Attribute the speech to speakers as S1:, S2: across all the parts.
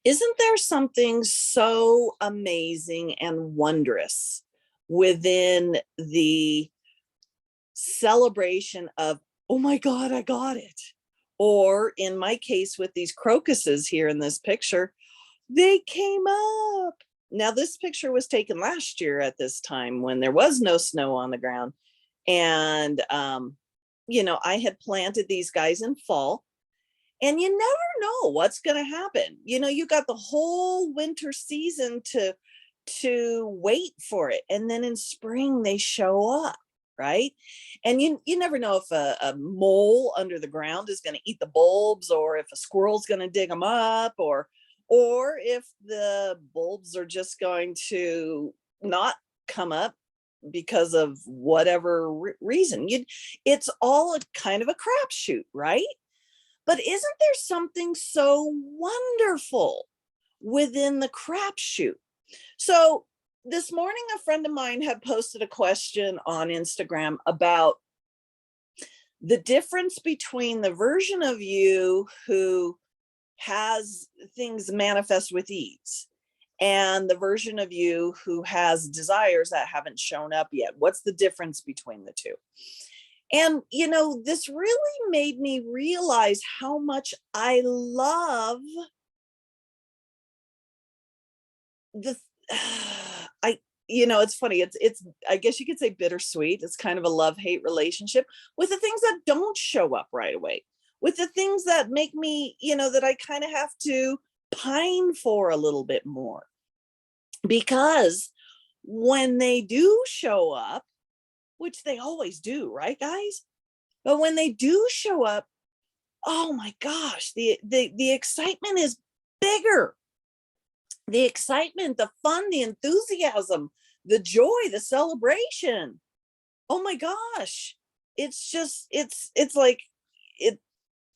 S1: Isn't there something so amazing and wondrous within the celebration of, oh my God, I got it? Or in my case, with these crocuses here in this picture, they came up. Now, this picture was taken last year at this time when there was no snow on the ground. And, I had planted these guys in fall, and you never know what's going to happen. You got the whole winter season to wait for it, and then in spring they show up, right? And you never know if a mole under the ground is going to eat the bulbs, or if a squirrel's going to dig them up, or if the bulbs are just going to not come up because of whatever reason. It's all a kind of a crapshoot, right? But isn't there something so wonderful within the crapshoot? So this morning, a friend of mine had posted a question on Instagram about the difference between the version of you who has things manifest with ease and the version of you who has desires that haven't shown up yet. What's the difference between the two? And, this really made me realize how much I love the, I, it's funny. It's, I guess you could say bittersweet. It's kind of a love-hate relationship with the things that don't show up right away, with the things that make me, that I kind of have to pine for a little bit more. Because when they do show up, which they always do, right, guys? But when they do show up, oh my gosh, the excitement is bigger. The excitement, the fun, the enthusiasm, the joy, the celebration. Oh my gosh. It's just it's like it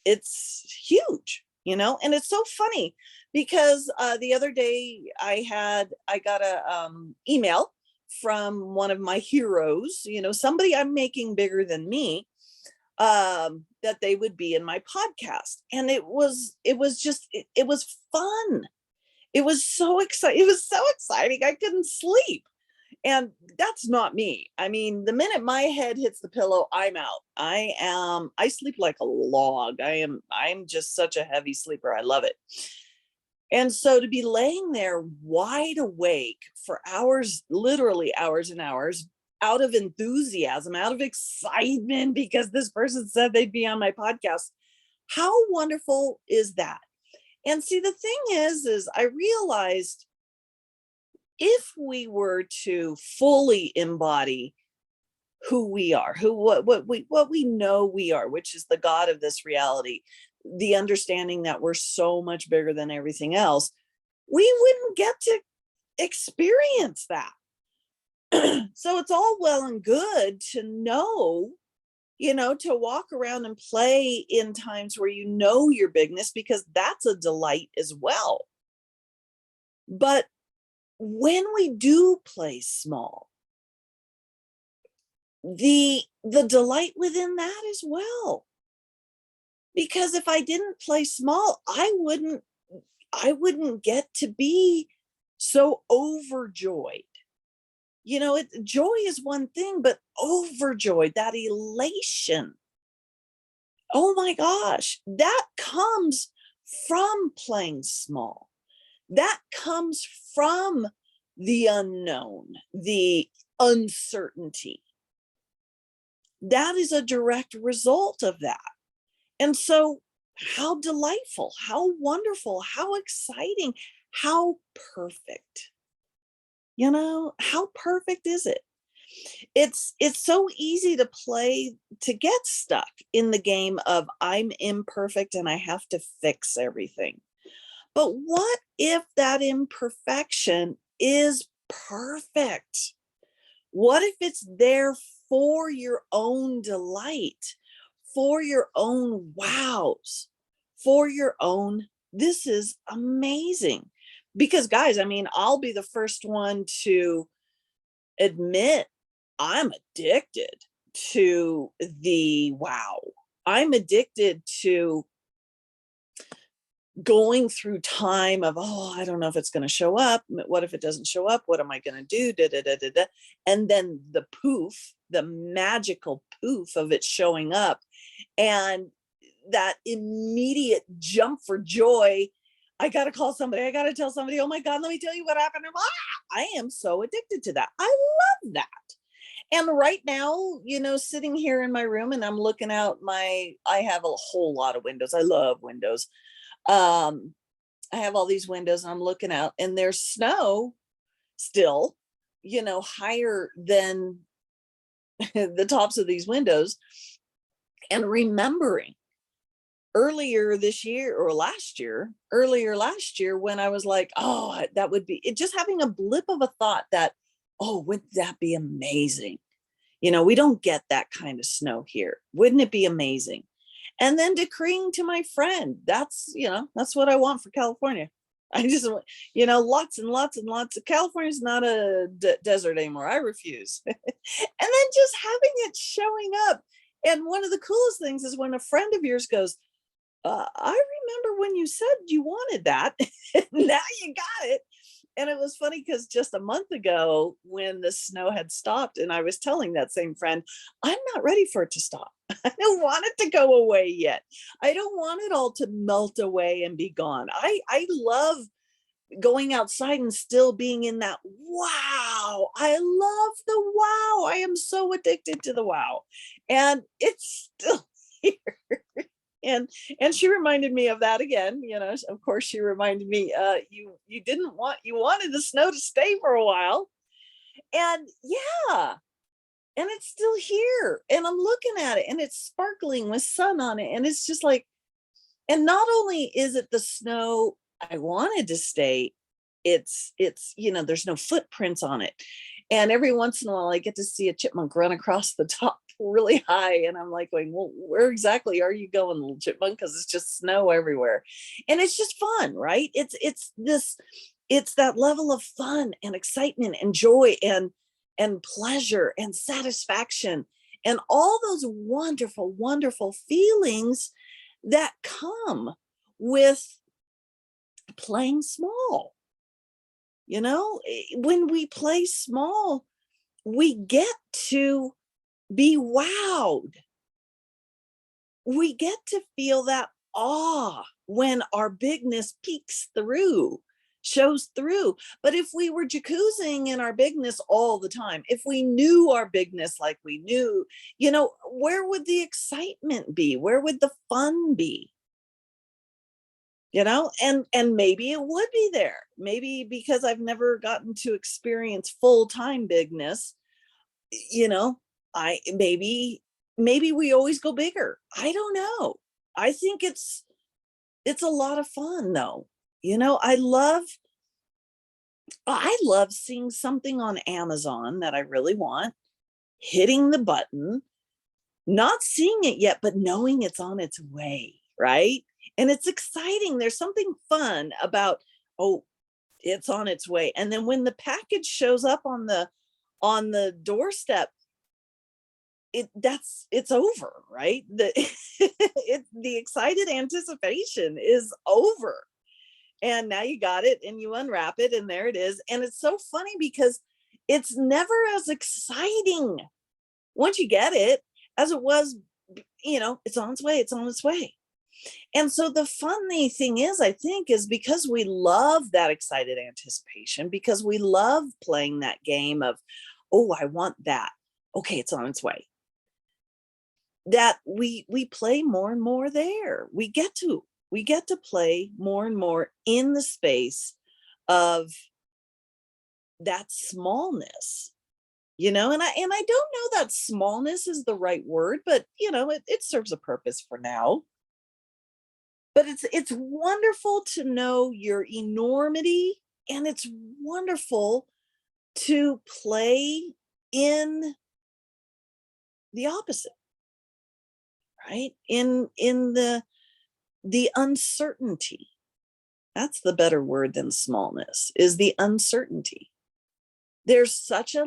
S1: it's huge, and it's so funny because the other day I got a email from one of my heroes, somebody I'm making bigger than me, that they would be in my podcast. And it was fun. It was so exciting. It was so exciting. I couldn't sleep. And that's not me. I mean, the minute my head hits the pillow, I'm out. I sleep like a log. I'm just such a heavy sleeper. I love it. And so to be laying there wide awake for hours, literally hours and hours, out of enthusiasm, out of excitement because this person said they'd be on my podcast. How wonderful is that? And see, the thing is I realized if we were to fully embody who we are, what we know we are, which is the God of this reality, the understanding that we're so much bigger than everything else, we wouldn't get to experience that. So it's all well and good to know, to walk around and play in times where your bigness, because that's a delight as well. But when we do play small, the delight within that as well. Because if I didn't play small, I wouldn't get to be so overjoyed. Joy is one thing, but overjoyed, that elation, oh my gosh, that comes from playing small. That comes from the unknown, the uncertainty. That is a direct result of that. And so, how delightful, how wonderful, how exciting, how perfect. How perfect is it? It's so easy to get stuck in the game of I'm imperfect and I have to fix everything. But what if that imperfection is perfect? What if it's there for your own delight, for your own wows, for your own, this is amazing? Because, guys, I mean, I'll be the first one to admit I'm addicted to the wow. I'm addicted to going through time of, oh, I don't know if it's going to show up. What if it doesn't show up? What am I going to do? Da, da, da, da, da. And then the poof, the magical poof of it showing up, and that immediate jump for joy. I got to call somebody. I got to tell somebody, oh my God, let me tell you what happened. I am so addicted to that. I love that. And right now, sitting here in my room and I'm looking out I have a whole lot of windows. I love windows. I have all these windows and I'm looking out and there's snow still, higher than the tops of these windows. And remembering earlier last year when I was like, oh, that would be it, just having a blip of a thought that, oh, wouldn't that be amazing? We don't get that kind of snow here. Wouldn't it be amazing? And then decreeing to my friend, that's what I want for California. I just, lots and lots and lots of California's not a desert anymore. I refuse. And then just having it showing up. And one of the coolest things is when a friend of yours goes, I remember when you said you wanted that. Now you got it. And it was funny because just a month ago when the snow had stopped and I was telling that same friend, I'm not ready for it to stop. I don't want it to go away yet. I don't want it all to melt away and be gone. I love going outside and still being in that wow. I love the wow. I am so addicted to the wow. And it's still here. And she reminded me of that again. Of course she reminded me, you wanted the snow to stay for a while. And yeah, and it's still here. And I'm looking at it and it's sparkling with sun on it. And it's just like, and not only is it the snow I wanted to stay, it's there's no footprints on it. And every once in a while I get to see a chipmunk run across the top really high. And I'm like going, well, where exactly are you going, little chipmunk? Because it's just snow everywhere. And it's just fun, right? It's that level of fun and excitement and joy and pleasure and satisfaction and all those wonderful, wonderful feelings that come with playing small. When we play small, we get to be wowed. We get to feel that awe when our bigness shows through. But if we were jacuzzing in our bigness all the time, if we knew our bigness like we knew, where would the excitement be? Where would the fun be? And maybe it would be there. Maybe because I've never gotten to experience full-time bigness, maybe we always go bigger. I don't know. I think it's a lot of fun though. I love seeing something on Amazon that I really want, hitting the button, not seeing it yet, but knowing it's on its way, right? And it's exciting. There's something fun about, oh, it's on its way. And then when the package shows up on the doorstep, it's over, right? The excited anticipation is over. And now you got it and you unwrap it and there it is. And it's so funny because it's never as exciting once you get it as it was, it's on its way. And so the funny thing is, I think, is because we love that excited anticipation, because we love playing that game of, oh, I want that. Okay, it's on its way. That we play more and more there. We get to play more and more in the space of that smallness, and I don't know that smallness is the right word, but it serves a purpose for now. But it's wonderful to know your enormity, and it's wonderful to play in the opposite, right? In the uncertainty. That's the better word than smallness, is the uncertainty. There's such a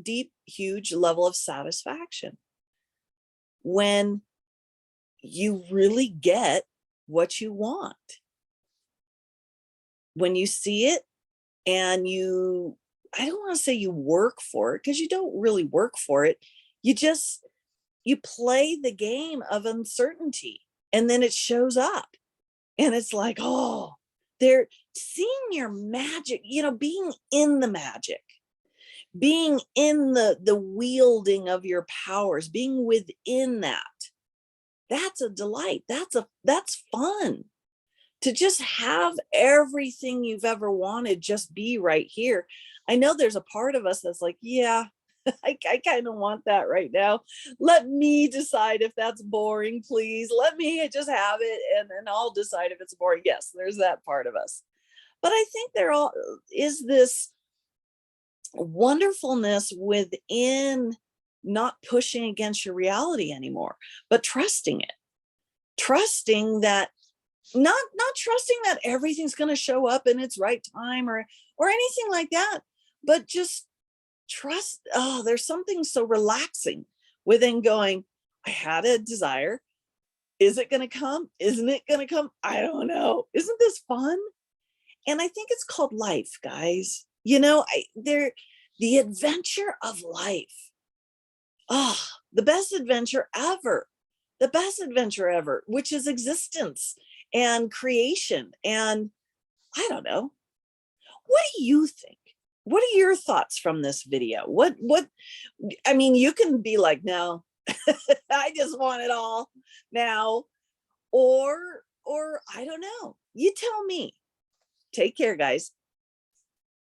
S1: deep, huge level of satisfaction when you really get what you want. when you see it and you, I don't want to say you work for it, because you don't really work for it. You just, you play the game of uncertainty, and then it shows up, and it's like, oh, they're seeing your magic, being in the magic, being in the wielding of your powers, being within that. That's a delight. That's fun, to just have everything you've ever wanted just be right here. I know there's a part of us that's like, yeah, I kind of want that right now. Let me decide if that's boring, please. Let me just have it, and then I'll decide if it's boring. Yes, there's that part of us. But I think there all is this wonderfulness within not pushing against your reality anymore, but trusting it. Trusting that, not trusting that everything's going to show up in its right time, or anything like that, but just trust. Oh, there's something so relaxing within going, I had a desire. Is it going to come? Isn't it going to come? I don't know. Isn't this fun? And I think it's called life, guys. The adventure of life. Oh, the best adventure ever. The best adventure ever, which is existence and creation. And I don't know. What do you think? What are your thoughts from this video? I mean, you can be like, no, I just want it all now. Or I don't know. You tell me. Take care, guys.